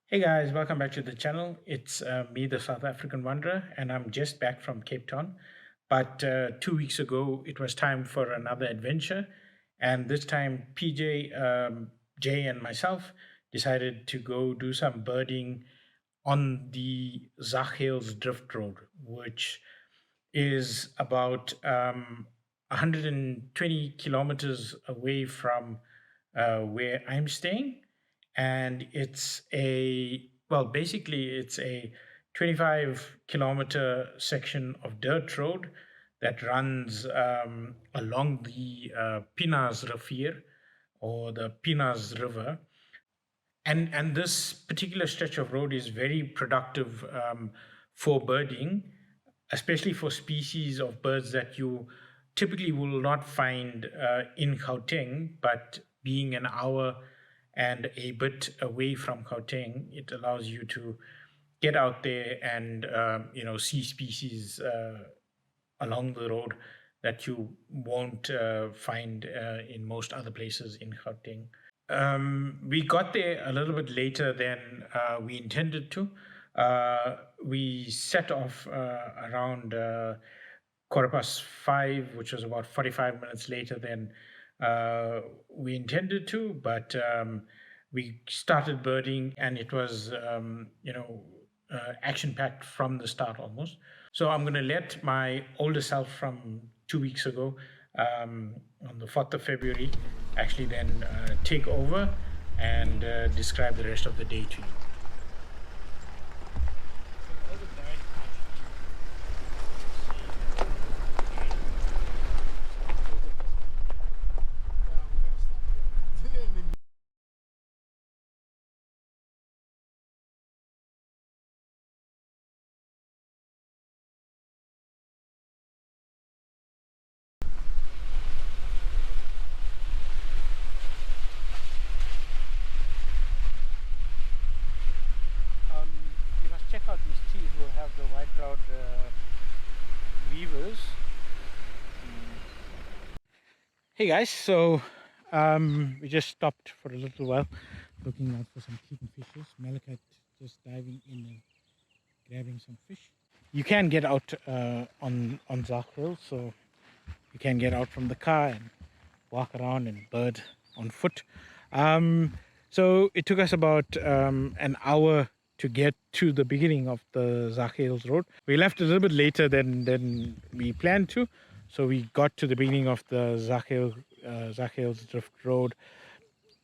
Hey guys, welcome back to the channel. It's me, the South African Wanderer, and I'm just back from Cape Town. But 2 weeks ago, it was time for another adventure, and this time PJ, Jay, and myself decided to go do some birding on the Zaagkuilsdrift Road, which is about 120 kilometers away from where I'm staying, and basically it's a 25-kilometer section of dirt road that runs along the Pinas Rivier or the Pinas River, and this particular stretch of road is very productive for birding, especially for species of birds that you typically will not find in Gauteng, but being an hour and a bit away from Gauteng, it allows you to get out there and see species along the road that you won't find in most other places in Gauteng. We got there a little bit later than we intended to. We set off around 5:15, which was about 45 minutes later than we intended to, but we started birding and it was, action packed from the start almost. So I'm going to let my older self from 2 weeks ago, on the 4th of February, actually then take over and describe the rest of the day to you. You must check out these trees. We'll have the white-browed weavers. Hey guys, so we just stopped for a little while looking out for some fishes. Malachite just diving in and grabbing some fish. You can get out on Zaagkuil, so you can get out from the car and walk around and bird on foot. So it took us about an hour to get to the beginning of the Zaagkuils Road. We left a little bit later than we planned to, so we got to the beginning of the Zaagkuilsdrift Road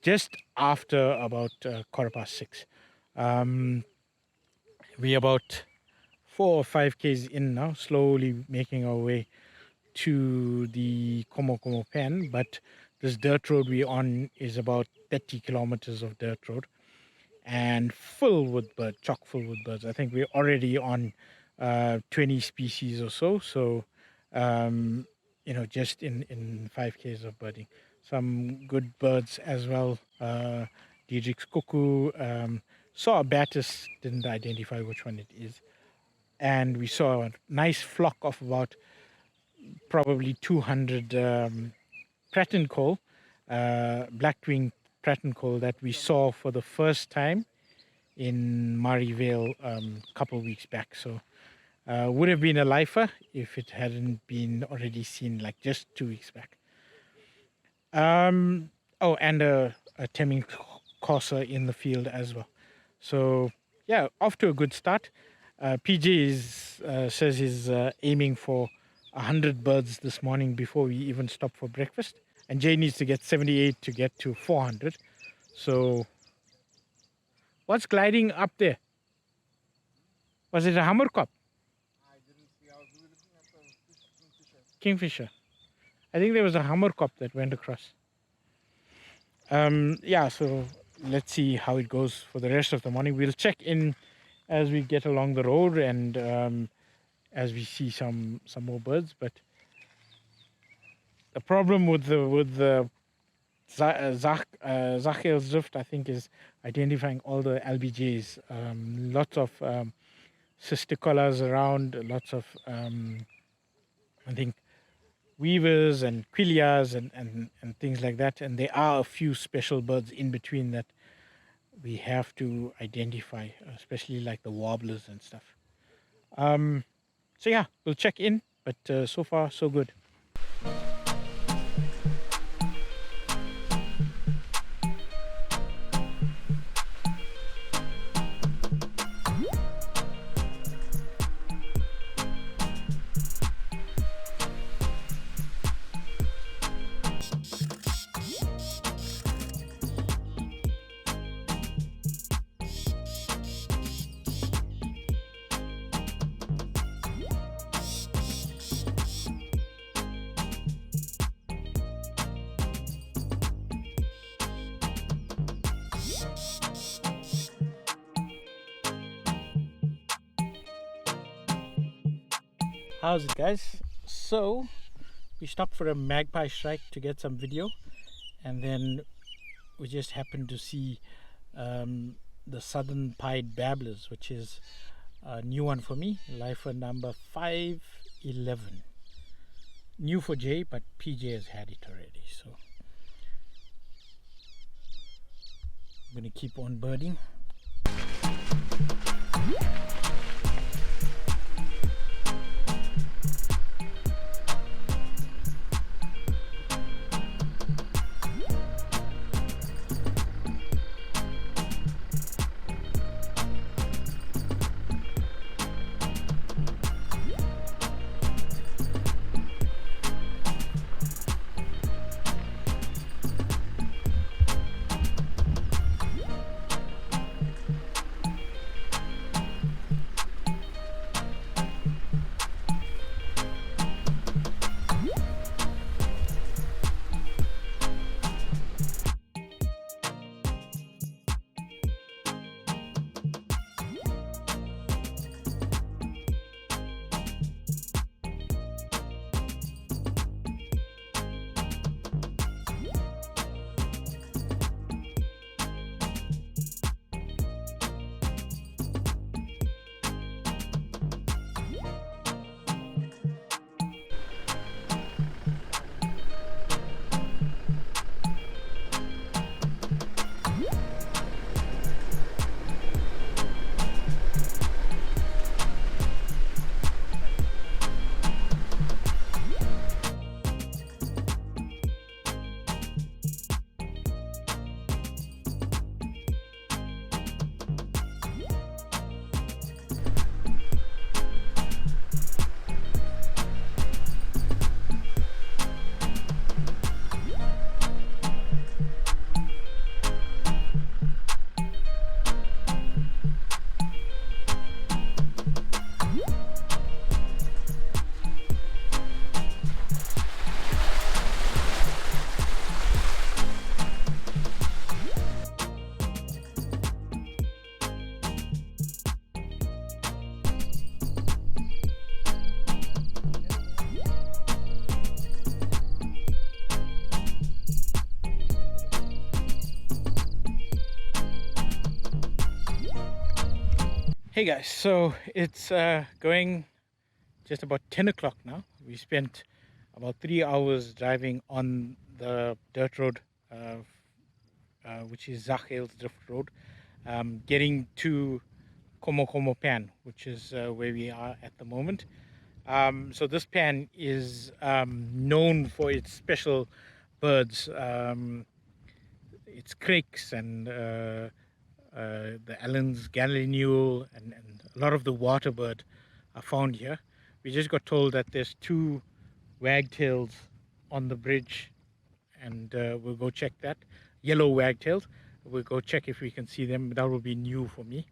just after about 6:15. We're about 4 or 5 k's in now, slowly making our way to the Kgomo Kgomo pen, but this dirt road we're on is about 30 kilometers of dirt road and full with birds, chock full with birds. I think we're already on 20 species or so. So, just in 5 k's of birding. Some good birds as well. Diedrich's cuckoo, saw a batis, didn't identify which one it is. And we saw a nice flock of about probably 200 Pratten call, black-winged Pratten call that we saw for the first time in Murray Vale a couple of weeks back. So would have been a lifer if it hadn't been already seen like just 2 weeks back. Oh, and a Temming corsair in the field as well. So yeah, off to a good start. PJ says he's aiming for 100 birds this morning before we even stop for breakfast. And Jay needs to get 78 to get to 400. So what's gliding up there? Was it a hammerkop? I didn't see. I was looking at the kingfisher. Kingfisher. I think there was a hammerkop that went across. Yeah, so let's see how it goes for the rest of the morning. We'll check in as we get along the road and as we see some more birds. But the problem with the Zaagkuilsdrift, I think, is identifying all the LBJs. Lots of cisticolas around, lots of I think weavers and quillias and things like that. And there are a few special birds in between that we have to identify, especially like the warblers and stuff. So yeah, we'll check in, but so far so good. How's it, guys? So we stopped for a magpie strike to get some video, and then we just happened to see the southern pied babblers, which is a new one for me, lifer number 511. New for Jay, but PJ has had it already, so I'm gonna keep on birding. Hey guys, so it's going just about 10 o'clock now. We spent about 3 hours driving on the dirt road, which is Zaagkuilsdrift Road, getting to Kgomo Kgomo pan, which is where we are at the moment. So this pan is known for its special birds. Its craiks and the Allen's gallinule and a lot of the waterbird are found here. We just got told that there's 2 wagtails on the bridge, and we'll go check that. Yellow wagtails. We'll go check if we can see them. That will be new for me.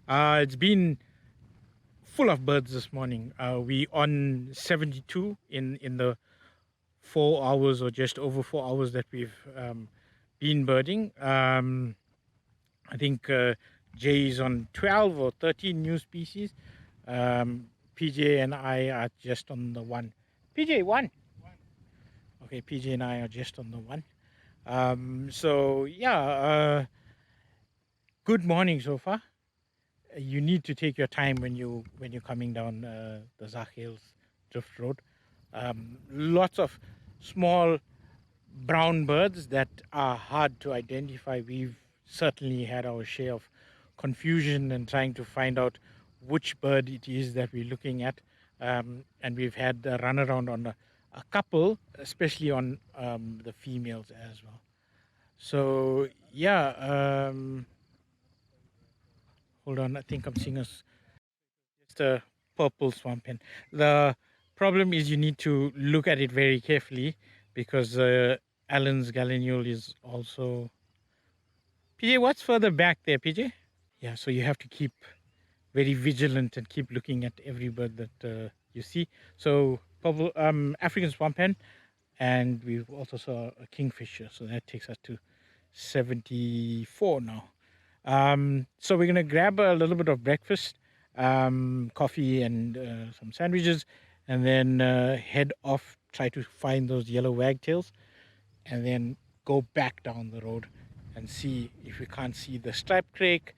It's been full of birds this morning. We on 72 in the 4 hours or just over 4 hours that we've been birding. I think Jay is on 12 or 13 new species. PJ and I are just on the 1. PJ, 1. Okay, PJ and I are just on the 1. So yeah, good morning so far. You need to take your time when you're coming down the Zaagkuilsdrift Road. Lots of small brown birds that are hard to identify. We've certainly had our share of confusion and trying to find out which bird it is that we're looking at. And we've had a run around on a couple, especially on the females as well. So yeah, hold on. I think I'm seeing just a purple swamp hen. The problem is you need to look at it very carefully because Allen's gallinule is also. PJ, what's further back there, PJ? Yeah, so you have to keep very vigilant and keep looking at every bird that you see. So purple, African swamp hen, and we also saw a kingfisher. So that takes us to 74 now. So we're gonna grab a little bit of breakfast, coffee and some sandwiches, and then head off, try to find those yellow wagtails, and then go back down the road and see if we can't see the striped crake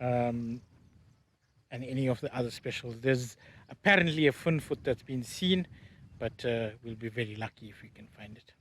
and any of the other specials. There's apparently a finfoot that's been seen, but we'll be very lucky if we can find it.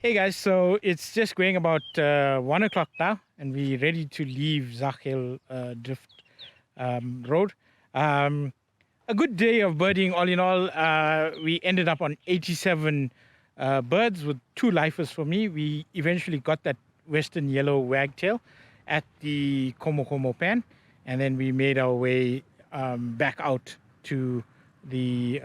Hey guys, so it's just going about 1 o'clock now, and we're ready to leave Zaagkuilsdrift Road. A good day of birding, all in all. We ended up on 87 birds with 2 lifers for me. We eventually got that western yellow wagtail at the Kgomo Kgomo pan, and then we made our way back out to the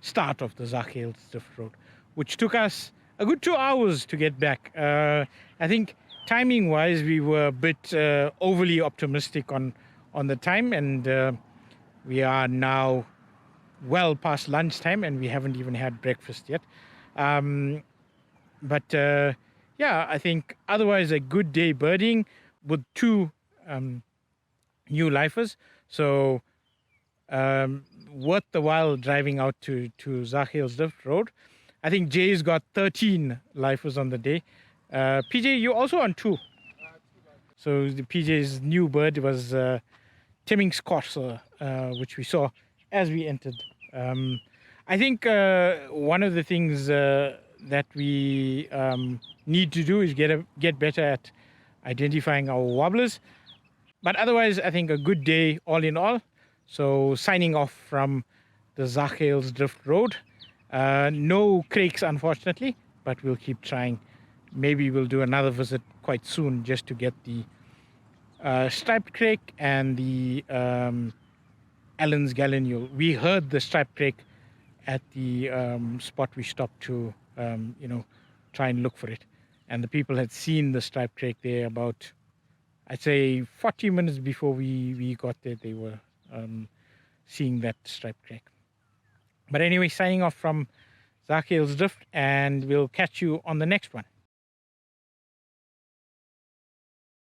start of the Zaagkuilsdrift Road, which took us a good 2 hours to get back. I think timing wise, we were a bit overly optimistic on the time, and we are now well past lunchtime and we haven't even had breakfast yet. But yeah, I think otherwise a good day birding with 2 new lifers. So worth the while driving out to Zaagkuilsdrift Road. I think Jay's got 13 lifers on the day. PJ, you're also on 2. So the PJ's new bird was Timming's corsair, which we saw as we entered. I think one of the things that we need to do is get better at identifying our warblers. But otherwise, I think a good day all in all. So signing off from the Zaagkuilsdrift Road. No crakes, unfortunately, but we'll keep trying. Maybe we'll do another visit quite soon just to get the striped crake and the Allen's gallinule. We heard the striped crake at the spot we stopped to, try and look for it. And the people had seen the striped crake there about, I'd say 40 minutes before we got there. They were seeing that striped crake. But anyway, signing off from Zaagkuilsdrift, and we'll catch you on the next one.